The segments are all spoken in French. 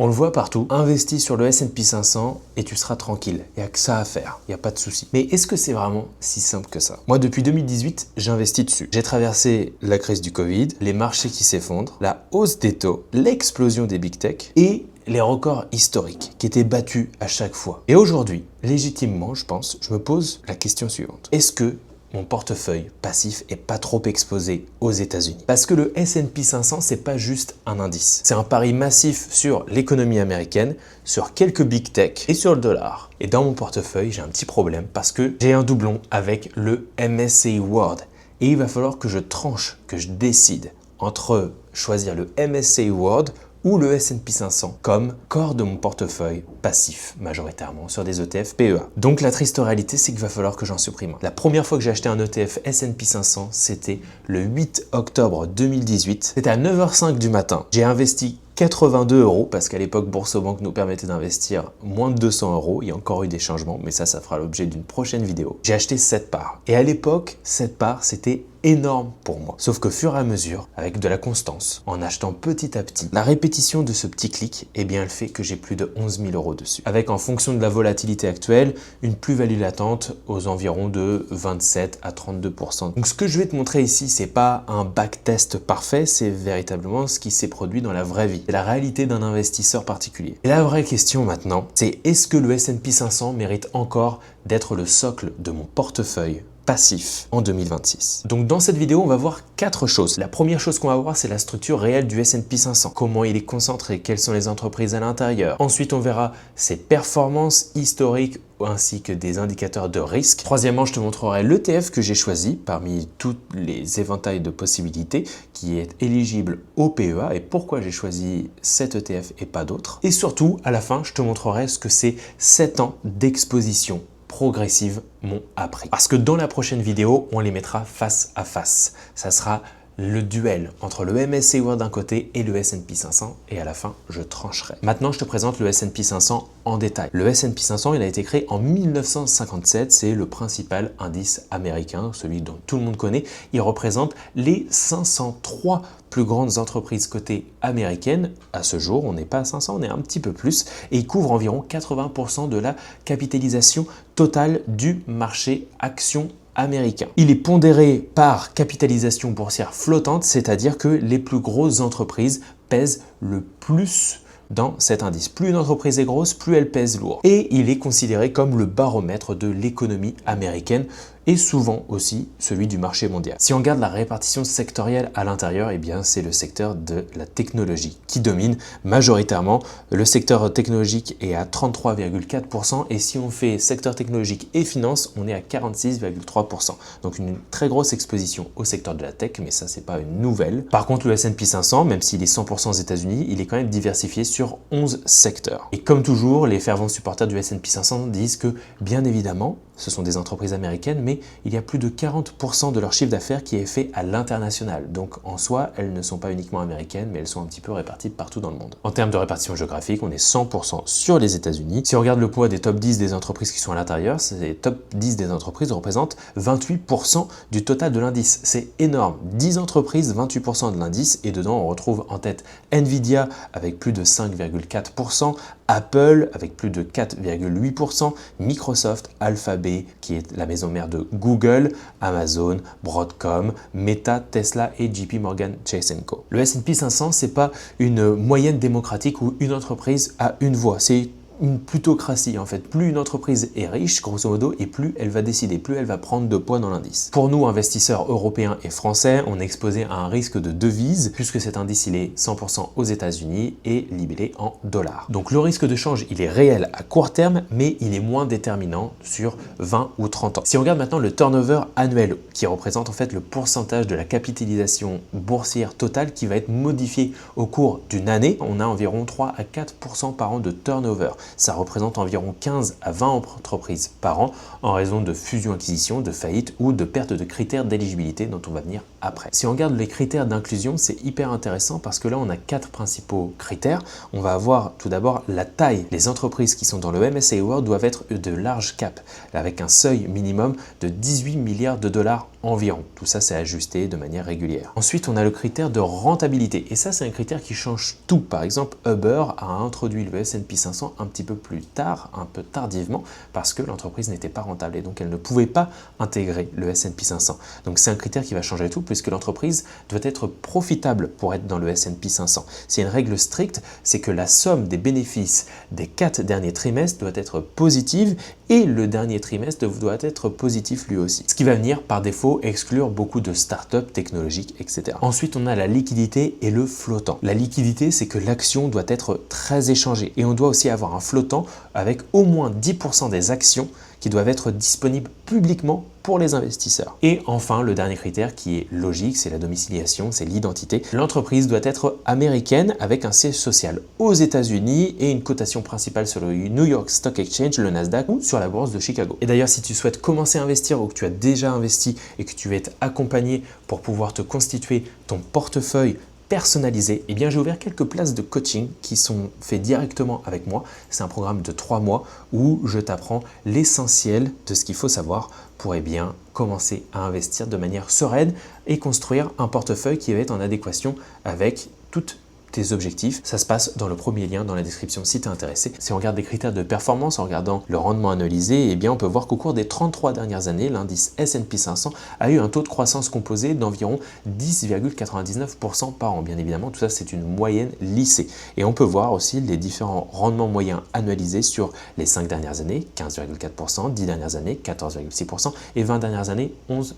On le voit partout, investis sur le S&P 500 et tu seras tranquille. Il n'y a que ça à faire, il n'y a pas de souci. Mais est-ce que c'est vraiment si simple que ça? Moi, depuis 2018, j'investis dessus. J'ai traversé la crise du Covid, les marchés qui s'effondrent, la hausse des taux, l'explosion des big tech et les records historiques qui étaient battus à chaque fois. Et aujourd'hui, légitimement, je pense, je me pose la question suivante. Est-ce que mon portefeuille passif est pas trop exposé aux États-Unis? Parce que le S&P 500, c'est pas juste un indice. C'est un pari massif sur l'économie américaine, sur quelques big tech et sur le dollar. Et dans mon portefeuille, j'ai un petit problème parce que j'ai un doublon avec le MSCI World. Et il va falloir que je tranche, que je décide entre choisir le MSCI World ou le S&P 500 comme corps de mon portefeuille passif, majoritairement sur des ETF PEA. Donc la triste réalité, c'est qu'il va falloir que j'en supprime. La première fois que j'ai acheté un ETF S&P 500, c'était le 8 octobre 2018. C'était à 9h05 du matin. J'ai investi 82 € parce qu'à l'époque, Boursorama nous permettait d'investir moins de 200 €. Il y a encore eu des changements, mais ça fera l'objet d'une prochaine vidéo. J'ai acheté 7 parts. Et à l'époque, cette part, c'était énorme pour moi. Sauf que fur et à mesure, avec de la constance, en achetant petit à petit, la répétition de ce petit clic, eh bien, elle fait que j'ai plus de 11 000 € dessus. Avec, en fonction de la volatilité actuelle, une plus-value latente aux environs de 27 à 32%. Donc, ce que je vais te montrer ici, c'est pas un backtest parfait, c'est véritablement ce qui s'est produit dans la vraie vie. C'est la réalité d'un investisseur particulier. Et la vraie question maintenant, c'est est-ce que le S&P 500 mérite encore d'être le socle de mon portefeuille passif en 2026. Donc dans cette vidéo, on va voir 4 choses. La première chose qu'on va voir, c'est la structure réelle du S&P 500. Comment il est concentré, quelles sont les entreprises à l'intérieur. Ensuite, on verra ses performances historiques ainsi que des indicateurs de risque. Troisièmement, je te montrerai l'ETF que j'ai choisi parmi tous les éventails de possibilités qui est éligible au PEA et pourquoi j'ai choisi cet ETF et pas d'autres. Et surtout, à la fin, je te montrerai ce que c'est 7 ans d'exposition progressive m'ont appris. Parce que dans la prochaine vidéo, on les mettra face à face. Ça sera le duel entre le MSCI World d'un côté et le S&P 500 et à la fin, je trancherai. Maintenant, je te présente le S&P 500 en détail. Le S&P 500, il a été créé en 1957. C'est le principal indice américain, celui dont tout le monde connaît. Il représente les 503 plus grandes entreprises cotées américaines. À ce jour, on n'est pas à 500, on est un petit peu plus. Et il couvre environ 80% de la capitalisation totale du marché action américain. Il est pondéré par capitalisation boursière flottante, c'est-à-dire que les plus grosses entreprises pèsent le plus dans cet indice. Plus une entreprise est grosse, plus elle pèse lourd. Et il est considéré comme le baromètre de l'économie américaine et souvent aussi celui du marché mondial. Si on regarde la répartition sectorielle à l'intérieur, eh bien c'est le secteur de la technologie qui domine majoritairement. Le secteur technologique est à 33,4% et si on fait secteur technologique et finance, on est à 46,3%. Donc une très grosse exposition au secteur de la tech, mais ça c'est pas une nouvelle. Par contre le S&P 500, même s'il est 100% aux États-Unis, il est quand même diversifié sur 11 secteurs. Et comme toujours, les fervents supporters du S&P 500 disent que bien évidemment, ce sont des entreprises américaines, mais il y a plus de 40% de leur chiffre d'affaires qui est fait à l'international. Donc en soi, elles ne sont pas uniquement américaines, mais elles sont un petit peu réparties partout dans le monde. En termes de répartition géographique, on est 100% sur les États-Unis. Si on regarde le poids des top 10 des entreprises qui sont à l'intérieur, ces top 10 des entreprises représentent 28% du total de l'indice. C'est énorme. 10 entreprises, 28% de l'indice, et dedans on retrouve en tête Nvidia avec plus de 5,4%, Apple avec plus de 4,8%, Microsoft, Alphabet qui est la maison mère de Google, Amazon, Broadcom, Meta, Tesla et JP Morgan Chase & Co. Le S&P 500, c'est pas une moyenne démocratique où une entreprise a une voix, c'est une plutocratie en fait. Plus une entreprise est riche, grosso modo, et plus elle va décider, plus elle va prendre de poids dans l'indice. Pour nous, investisseurs européens et français, on est exposé à un risque de devise, puisque cet indice, il est 100% aux États-Unis et libellé en dollars. Donc le risque de change, il est réel à court terme, mais il est moins déterminant sur 20 ou 30 ans. Si on regarde maintenant le turnover annuel, qui représente en fait le pourcentage de la capitalisation boursière totale qui va être modifié au cours d'une année, on a environ 3 à 4% par an de turnover. Ça représente environ 15 à 20 entreprises par an en raison de fusion-acquisition, de faillite ou de perte de critères d'éligibilité dont on va venir après. Si on regarde les critères d'inclusion, c'est hyper intéressant parce que là, on a 4 principaux critères. On va avoir tout d'abord la taille. Les entreprises qui sont dans le MSCI World doivent être de large cap, avec un seuil minimum de 18 milliards de dollars environ. Tout ça, c'est ajusté de manière régulière. Ensuite, on a le critère de rentabilité. Et ça, c'est un critère qui change tout. Par exemple, Uber a introduit le S&P 500 un petit peu plus tard, un peu tardivement, parce que l'entreprise n'était pas rentable et donc elle ne pouvait pas intégrer le S&P 500. Donc c'est un critère qui va changer tout puisque l'entreprise doit être profitable pour être dans le S&P 500. C'est une règle stricte, c'est que la somme des bénéfices des 4 derniers trimestres doit être positive et le dernier trimestre doit être positif lui aussi. Ce qui va venir par défaut exclure beaucoup de startups technologiques, etc. Ensuite, on a la liquidité et le flottant. La liquidité, c'est que l'action doit être très échangée et on doit aussi avoir un flottant avec au moins 10% des actions qui doivent être disponibles publiquement pour les investisseurs. Et enfin, le dernier critère qui est logique, c'est la domiciliation, c'est l'identité. L'entreprise doit être américaine avec un siège social aux États-Unis et une cotation principale sur le New York Stock Exchange, le Nasdaq ou sur la bourse de Chicago. Et d'ailleurs, si tu souhaites commencer à investir ou que tu as déjà investi et que tu veux être accompagné pour pouvoir te constituer ton portefeuille personnalisé, eh bien j'ai ouvert quelques places de coaching qui sont faits directement avec moi. C'est un programme de 3 mois où je t'apprends l'essentiel de ce qu'il faut savoir pour bien commencer à investir de manière sereine et construire un portefeuille qui va être en adéquation avec toutes tes objectifs. Ça se passe dans le premier lien dans la description si tu es intéressé. Si on regarde les critères de performance en regardant le rendement analysé, eh bien on peut voir qu'au cours des 33 dernières années, l'indice S&P 500 a eu un taux de croissance composé d'environ 10,99% par an. Bien évidemment, tout ça c'est une moyenne lissée. Et on peut voir aussi les différents rendements moyens annualisés sur les 5 dernières années, 15,4%, 10 dernières années, 14,6% et 20 dernières années, 11%.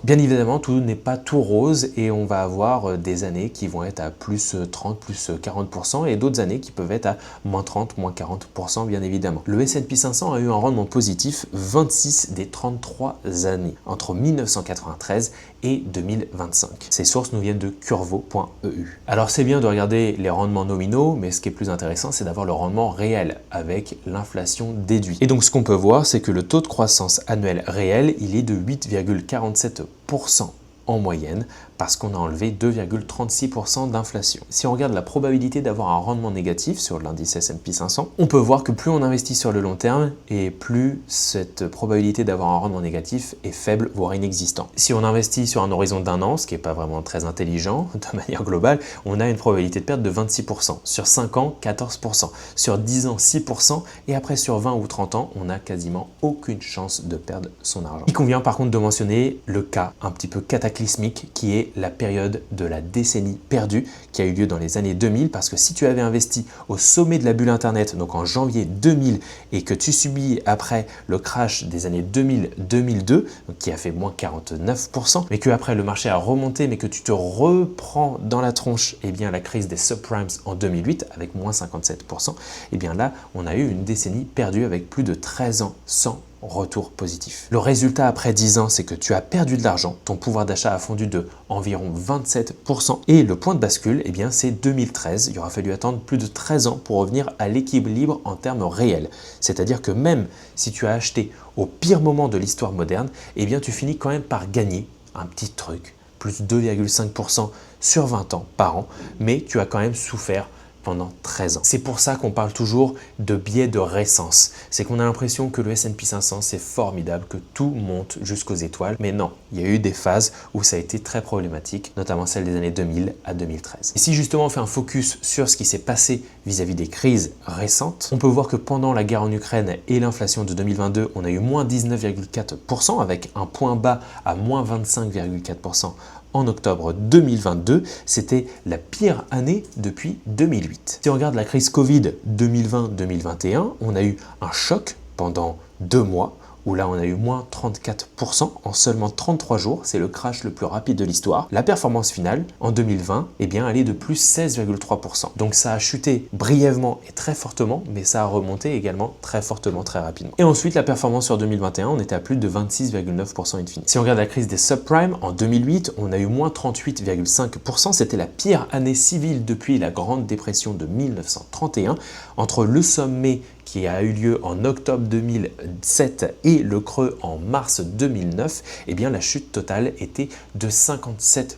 Bien évidemment, tout n'est pas tout rose et on va avoir des années qui vont être à plus 30, plus 40% et d'autres années qui peuvent être à moins 30, moins 40% bien évidemment. Le S&P 500 a eu un rendement positif 26 des 33 années, entre 1993 et 2025. Ces sources nous viennent de curvo.eu. Alors c'est bien de regarder les rendements nominaux, mais ce qui est plus intéressant, c'est d'avoir le rendement réel avec l'inflation déduite. Et donc ce qu'on peut voir, c'est que le taux de croissance annuel réel, il est de 8,47% en moyenne parce qu'on a enlevé 2,36% d'inflation. Si on regarde la probabilité d'avoir un rendement négatif sur l'indice S&P 500, on peut voir que plus on investit sur le long terme et plus cette probabilité d'avoir un rendement négatif est faible, voire inexistant. Si on investit sur un horizon d'1 an, ce qui n'est pas vraiment très intelligent de manière globale, on a une probabilité de perte de 26%. Sur 5 ans, 14%. Sur 10 ans, 6%. Et après, sur 20 ou 30 ans, on n'a quasiment aucune chance de perdre son argent. Il convient par contre de mentionner le cas un petit peu cataclysmique qui est la période de la décennie perdue qui a eu lieu dans les années 2000 parce que si tu avais investi au sommet de la bulle internet, donc en janvier 2000 et que tu subis après le crash des années 2000-2002 qui a fait moins 49%, mais que après le marché a remonté mais que tu te reprends dans la tronche eh bien la crise des subprimes en 2008 avec moins 57%, eh bien là on a eu une décennie perdue avec plus de 13 ans sans retour positif. Le résultat après 10 ans, c'est que tu as perdu de l'argent, ton pouvoir d'achat a fondu de environ 27% et le point de bascule, eh bien c'est 2013. Il aura fallu attendre plus de 13 ans pour revenir à l'équilibre en termes réels. C'est-à-dire que même si tu as acheté au pire moment de l'histoire moderne, eh bien tu finis quand même par gagner un petit truc, plus 2,5% sur 20 ans par an, mais tu as quand même souffert pendant 13 ans. C'est pour ça qu'on parle toujours de biais de récence. C'est qu'on a l'impression que le S&P 500 c'est formidable, que tout monte jusqu'aux étoiles. Mais non, il y a eu des phases où ça a été très problématique, notamment celle des années 2000 à 2013. Et si justement on fait un focus sur ce qui s'est passé vis-à-vis des crises récentes, on peut voir que pendant la guerre en Ukraine et l'inflation de 2022, on a eu moins 19,4% avec un point bas à moins 25,4% en octobre 2022, c'était la pire année depuis 2008. Si on regarde la crise Covid 2020-2021, on a eu un choc pendant 2 mois, où là on a eu moins 34% en seulement 33 jours, c'est le crash le plus rapide de l'histoire. La performance finale en 2020, eh bien, elle est de plus 16,3%. Donc ça a chuté brièvement et très fortement, mais ça a remonté également très fortement, très rapidement. Et ensuite la performance sur 2021, on était à plus de 26,9% in fine. Si on regarde la crise des subprimes en 2008, on a eu moins 38,5%, c'était la pire année civile depuis la Grande Dépression de 1931. Entre le sommet qui a eu lieu en octobre 2007 et le creux en mars 2009, eh bien la chute totale était de 57%.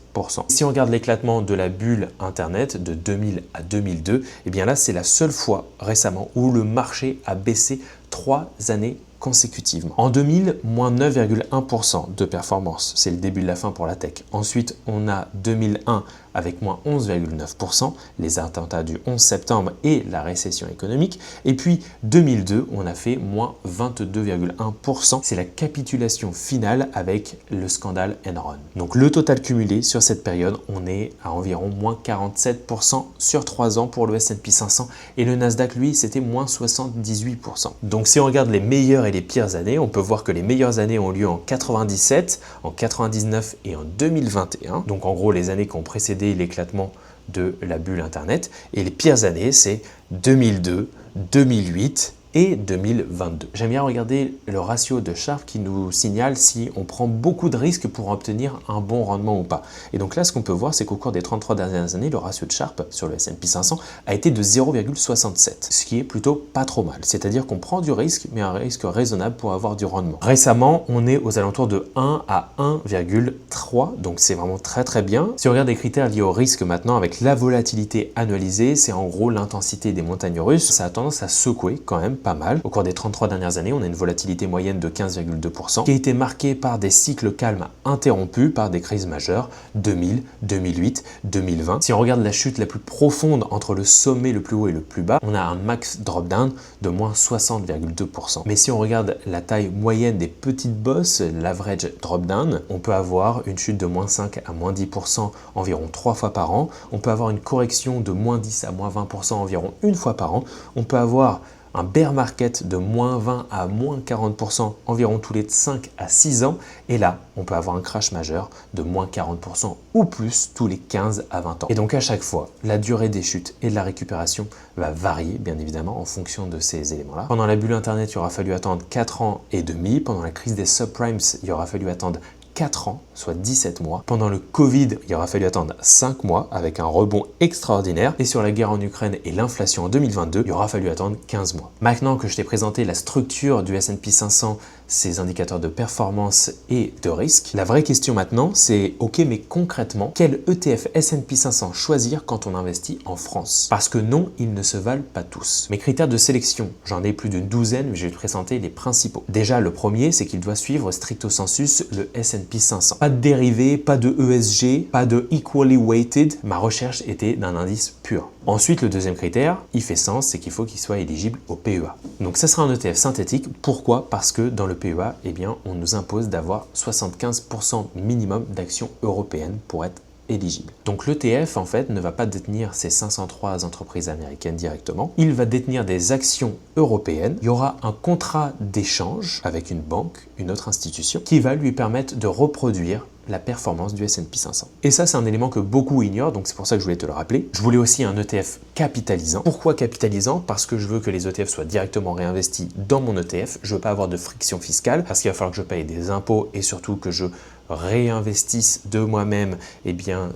Si on regarde l'éclatement de la bulle Internet de 2000 à 2002, eh bien là c'est la seule fois récemment où le marché a baissé 3 années consécutivement. En 2000, moins 9,1% de performance. C'est le début de la fin pour la tech. Ensuite, on a 2001 avec moins 11,9%, les attentats du 11 septembre et la récession économique. Et puis 2002, on a fait moins 22,1%. C'est la capitulation finale avec le scandale Enron. Donc le total cumulé sur cette période, on est à environ moins 47% sur 3 ans pour le S&P 500 et le Nasdaq, lui, c'était moins 78%. Donc si on regarde les meilleures et les pires années, on peut voir que les meilleures années ont lieu en 97, en 99 et en 2021. Donc en gros, les années qui ont précédé l'éclatement de la bulle Internet. Et les pires années, c'est 2002, 2008 et 2022. J'aime bien regarder le ratio de Sharpe qui nous signale si on prend beaucoup de risques pour obtenir un bon rendement ou pas. Et donc là, ce qu'on peut voir, c'est qu'au cours des 33 dernières années, le ratio de Sharpe sur le S&P 500 a été de 0,67, ce qui est plutôt pas trop mal. C'est-à-dire qu'on prend du risque, mais un risque raisonnable pour avoir du rendement. Récemment, on est aux alentours de 1 à 1,3, donc c'est vraiment très très bien. Si on regarde des critères liés au risque maintenant, avec la volatilité annualisée, c'est en gros l'intensité des montagnes russes, ça a tendance à secouer quand même pas mal. Au cours des 33 dernières années, on a une volatilité moyenne de 15,2% qui a été marquée par des cycles calmes interrompus par des crises majeures 2000, 2008, 2020. Si on regarde la chute la plus profonde entre le sommet le plus haut et le plus bas, on a un max drop-down de moins 60,2%. Mais si on regarde la taille moyenne des petites bosses, l'average drop-down, on peut avoir une chute de moins 5 à moins 10% environ 3 fois par an. On peut avoir une correction de moins 10 à moins 20% environ une fois par an. On peut avoir un bear market de moins 20 à moins 40% environ tous les 5 à 6 ans. Et là, on peut avoir un crash majeur de moins 40% ou plus tous les 15 à 20 ans. Et donc à chaque fois, la durée des chutes et de la récupération va varier, bien évidemment, en fonction de ces éléments-là. Pendant la bulle Internet, il aura fallu attendre 4 ans et demi. Pendant la crise des subprimes, il aura fallu attendre 4 ans, soit 17 mois. Pendant le Covid, il aura fallu attendre 5 mois avec un rebond extraordinaire. Et sur la guerre en Ukraine et l'inflation en 2022, il aura fallu attendre 15 mois. Maintenant que je t'ai présenté la structure du S&P 500, ses indicateurs de performance et de risque, la vraie question maintenant, c'est ok, mais concrètement, quel ETF S&P 500 choisir quand on investit en France? Parce que non, ils ne se valent pas tous. Mes critères de sélection, j'en ai plus d'une douzaine, mais je vais te présenter les principaux. Déjà, le premier, c'est qu'il doit suivre stricto sensus le S&P 500. Pas de dérivés, pas de ESG, pas de equally weighted. Ma recherche était d'un indice pur. Ensuite, le deuxième critère, il fait sens, c'est qu'il faut qu'il soit éligible au PEA. Donc ça sera un ETF synthétique. Pourquoi? Parce que dans le PEA, eh bien, on nous impose d'avoir 75% minimum d'actions européennes pour être éligible. Donc l'ETF en fait ne va pas détenir ces 503 entreprises américaines directement, il va détenir des actions européennes. Il y aura un contrat d'échange avec une banque, une autre institution, qui va lui permettre de reproduire la performance du S&P 500. Et ça, c'est un élément que beaucoup ignorent, donc c'est pour ça que je voulais te le rappeler. Je voulais aussi un ETF capitalisant. Pourquoi capitalisant? Parce que je veux que les ETF soient directement réinvestis dans mon ETF. Je veux pas avoir de friction fiscale, parce qu'il va falloir que je paye des impôts et surtout que je réinvestisse de moi-même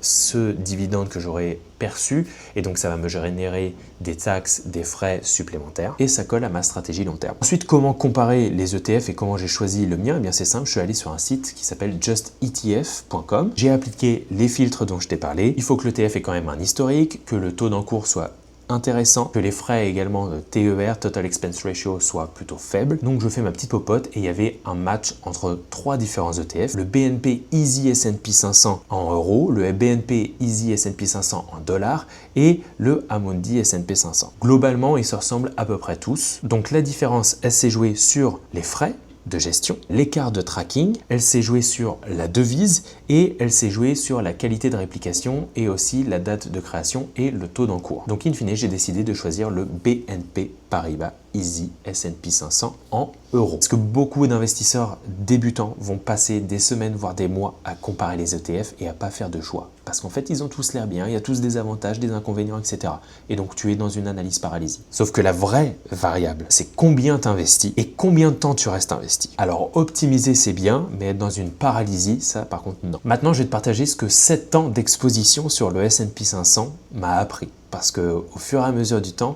ce dividende que j'aurais perçu, et donc ça va me générer des taxes, des frais supplémentaires, et ça colle à ma stratégie long terme. Ensuite, comment comparer les ETF et comment j'ai choisi le mien? Eh bien c'est simple, je suis allé sur un site qui s'appelle justetf.com. J'ai appliqué les filtres dont je t'ai parlé. Il faut que l'ETF ait quand même un historique, que le taux d'encours soit intéressant, que les frais également de TER, Total Expense Ratio, soient plutôt faibles. Donc je fais ma petite popote et il y avait un match entre 3 différents ETF. Le BNP Easy S&P 500 en euros, le BNP Easy S&P 500 en dollars et le Amundi S&P 500. Globalement, ils se ressemblent à peu près tous. Donc la différence, elle s'est jouée sur les frais de gestion, l'écart de tracking, elle s'est jouée sur la devise et elle s'est jouée sur la qualité de réplication et aussi la date de création et le taux d'encours. Donc in fine, j'ai décidé de choisir le BNP Paribas Easy S&P 500 en euros. Parce que beaucoup d'investisseurs débutants vont passer des semaines, voire des mois à comparer les ETF et à pas faire de choix. Parce qu'en fait, ils ont tous l'air bien, il y a tous des avantages, des inconvénients, etc. Et donc, tu es dans une analyse paralysie. Sauf que la vraie variable, c'est combien tu investis et combien de temps tu restes investi. Alors, optimiser, c'est bien, mais être dans une paralysie, ça, par contre, non. Maintenant, je vais te partager ce que 7 ans d'exposition sur le S&P 500 m'a appris. Parce que au fur et à mesure du temps,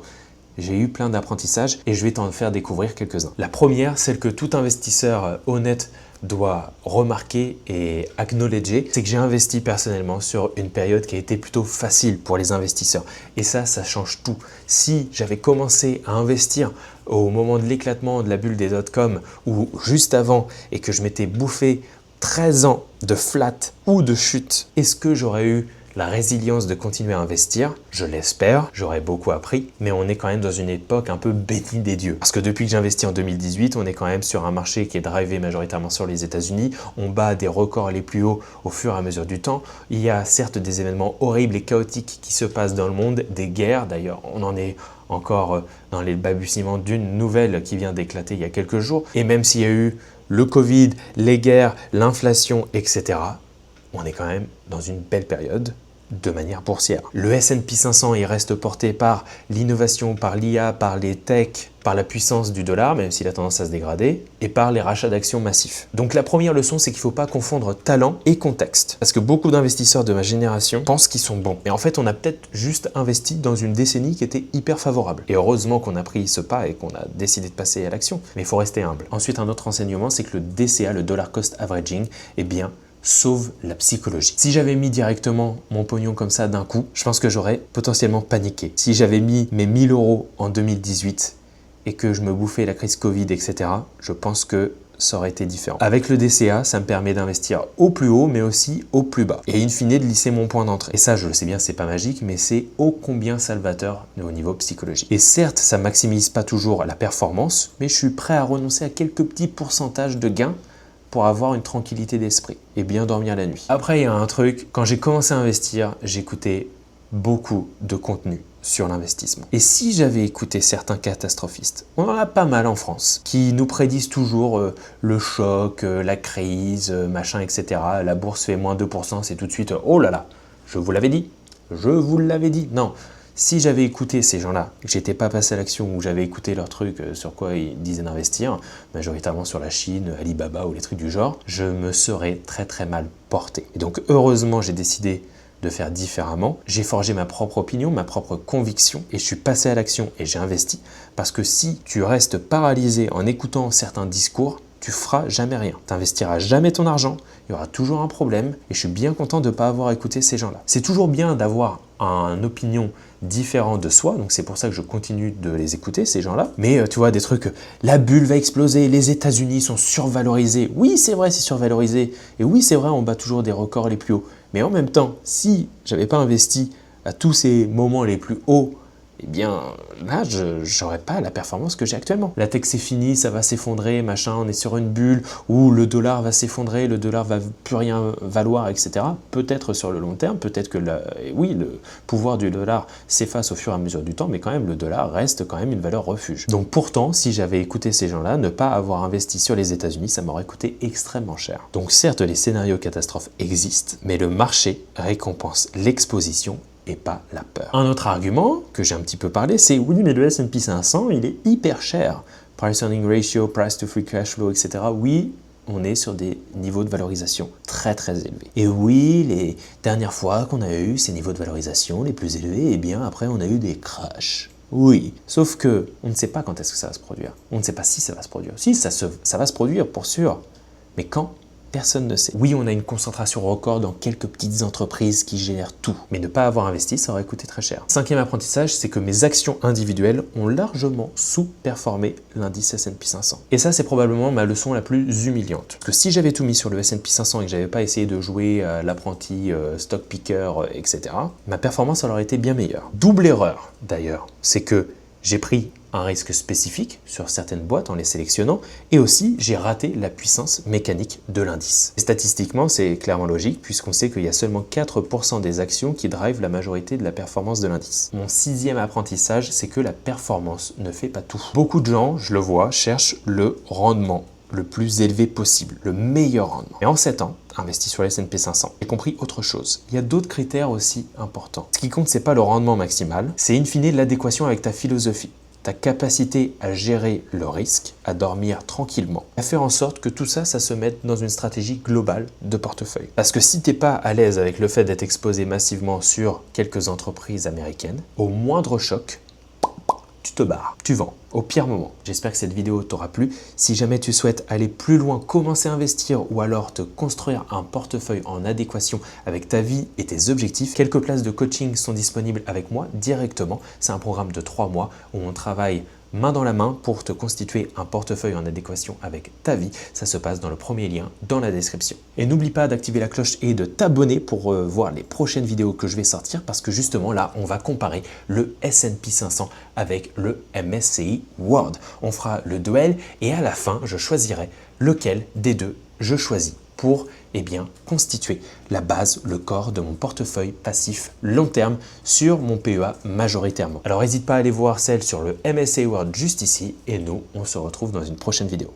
j'ai eu plein d'apprentissages et je vais t'en faire découvrir quelques-uns. La première, celle que tout investisseur honnête doit remarquer et acknowledger, c'est que j'ai investi personnellement sur une période qui a été plutôt facile pour les investisseurs. Et ça change tout. Si j'avais commencé à investir au moment de l'éclatement de la bulle des dot-com ou juste avant et que je m'étais bouffé 13 ans de flat ou de chute, est-ce que j'aurais eu la résilience de continuer à investir? Je l'espère, j'aurais beaucoup appris, mais on est quand même dans une époque un peu bénie des dieux. Parce que depuis que j'investis en 2018, on est quand même sur un marché qui est drivé majoritairement sur les États-Unis. On bat des records les plus hauts au fur et à mesure du temps. Il y a certes des événements horribles et chaotiques qui se passent dans le monde, des guerres. D'ailleurs, on en est encore dans les balbutiements d'une nouvelle qui vient d'éclater il y a quelques jours. Et même s'il y a eu le Covid, les guerres, l'inflation, etc., on est quand même dans une belle période de manière boursière. Le S&P 500, il reste porté par l'innovation, par l'IA, par les techs, par la puissance du dollar, même s'il a tendance à se dégrader, et par les rachats d'actions massifs. Donc la première leçon, c'est qu'il ne faut pas confondre talent et contexte. Parce que beaucoup d'investisseurs de ma génération pensent qu'ils sont bons. Mais en fait, on a peut-être juste investi dans une décennie qui était hyper favorable. Et heureusement qu'on a pris ce pas et qu'on a décidé de passer à l'action. Mais il faut rester humble. Ensuite, un autre enseignement, c'est que le DCA, le Dollar Cost Averaging, eh bien, sauve la psychologie. Si j'avais mis directement mon pognon comme ça d'un coup, je pense que j'aurais potentiellement paniqué. Si j'avais mis mes 1000 € en 2018 et que je me bouffais la crise Covid, etc., je pense que ça aurait été différent. Avec le DCA, ça me permet d'investir au plus haut, mais aussi au plus bas. Et in fine, de lisser mon point d'entrée. Et ça, je le sais bien, c'est pas magique, mais c'est ô combien salvateur au niveau psychologique. Et certes, ça maximise pas toujours la performance, mais je suis prêt à renoncer à quelques petits pourcentages de gains pour avoir une tranquillité d'esprit et bien dormir la nuit. Après, il y a un truc, quand j'ai commencé à investir, j'écoutais beaucoup de contenu sur l'investissement. Et si j'avais écouté certains catastrophistes, on en a pas mal en France, qui nous prédisent toujours le choc, la crise, machin, etc. La bourse fait moins 2%, c'est tout de suite « Oh là là, je vous l'avais dit, je vous l'avais dit ». Non. Si j'avais écouté ces gens-là, que j'étais pas passé à l'action ou j'avais écouté leurs trucs sur quoi ils disaient d'investir, majoritairement sur la Chine, Alibaba ou les trucs du genre, je me serais très très mal porté. Et donc heureusement, j'ai décidé de faire différemment. J'ai forgé ma propre opinion, ma propre conviction et je suis passé à l'action et j'ai investi parce que si tu restes paralysé en écoutant certains discours, tu feras jamais rien. Tu n'investiras jamais ton argent, il y aura toujours un problème et je suis bien content de ne pas avoir écouté ces gens-là. C'est toujours bien d'avoir une opinion différente de soi, donc c'est pour ça que je continue de les écouter, ces gens-là. Mais tu vois, des trucs, la bulle va exploser, les États-Unis sont survalorisés. Oui, c'est vrai, c'est survalorisé. Et oui, c'est vrai, on bat toujours des records les plus hauts. Mais en même temps, si j'avais pas investi à tous ces moments les plus hauts, eh bien là, je n'aurais pas la performance que j'ai actuellement. La tech c'est fini, ça va s'effondrer, machin, on est sur une bulle où le dollar va s'effondrer, le dollar va plus rien valoir, etc. Peut-être sur le long terme, peut-être que oui, le pouvoir du dollar s'efface au fur et à mesure du temps, mais quand même le dollar reste quand même une valeur refuge. Donc pourtant, si j'avais écouté ces gens-là, ne pas avoir investi sur les États-Unis, ça m'aurait coûté extrêmement cher. Donc certes, les scénarios catastrophes existent, mais le marché récompense l'exposition et pas la peur. Un autre argument que j'ai un petit peu parlé, c'est oui, mais le S&P 500, il est hyper cher. Price earning ratio, price to free cash flow, etc. Oui, on est sur des niveaux de valorisation très très élevés. Et oui, les dernières fois qu'on a eu ces niveaux de valorisation les plus élevés, eh bien après on a eu des crashs. Oui, sauf que on ne sait pas quand est-ce que ça va se produire. On ne sait pas si ça va se produire. Si, ça va se produire pour sûr. Mais quand ? Personne ne sait. Oui, on a une concentration record dans quelques petites entreprises qui gèrent tout. Mais ne pas avoir investi, ça aurait coûté très cher. Cinquième apprentissage, c'est que mes actions individuelles ont largement sous-performé l'indice S&P 500. Et ça, c'est probablement ma leçon la plus humiliante. Parce que si j'avais tout mis sur le S&P 500 et que j'avais pas essayé de jouer à l'apprenti stock picker, etc., ma performance aurait été bien meilleure. Double erreur, d'ailleurs, c'est que j'ai pris un risque spécifique sur certaines boîtes en les sélectionnant et aussi j'ai raté la puissance mécanique de l'indice. Statistiquement, c'est clairement logique puisqu'on sait qu'il y a seulement 4% des actions qui drivent la majorité de la performance de l'indice. Mon sixième apprentissage, c'est que la performance ne fait pas tout. Beaucoup de gens, je le vois, cherchent le rendement le plus élevé possible, le meilleur rendement. Et en 7 ans, investi sur le S&P 500, j'ai compris autre chose. Il y a d'autres critères aussi importants. Ce qui compte, c'est pas le rendement maximal, c'est in fine l'adéquation avec ta philosophie, ta capacité à gérer le risque, à dormir tranquillement, à faire en sorte que tout ça, ça se mette dans une stratégie globale de portefeuille. Parce que si t'es pas à l'aise avec le fait d'être exposé massivement sur quelques entreprises américaines, au moindre choc, tu te barres, tu vends au pire moment. J'espère que cette vidéo t'aura plu. Si jamais tu souhaites aller plus loin, commencer à investir ou alors te construire un portefeuille en adéquation avec ta vie et tes objectifs, quelques places de coaching sont disponibles avec moi directement. C'est un programme de 3 mois où on travaille main dans la main pour te constituer un portefeuille en adéquation avec ta vie. Ça se passe dans le premier lien dans la description. Et n'oublie pas d'activer la cloche et de t'abonner pour voir les prochaines vidéos que je vais sortir parce que justement là, on va comparer le S&P 500 avec le MSCI World. On fera le duel et à la fin, je choisirai lequel des deux je choisis pour constituer la base, le corps de mon portefeuille passif long terme sur mon PEA majoritairement. Alors n'hésite pas à aller voir celle sur le MSCI World juste ici et nous, on se retrouve dans une prochaine vidéo.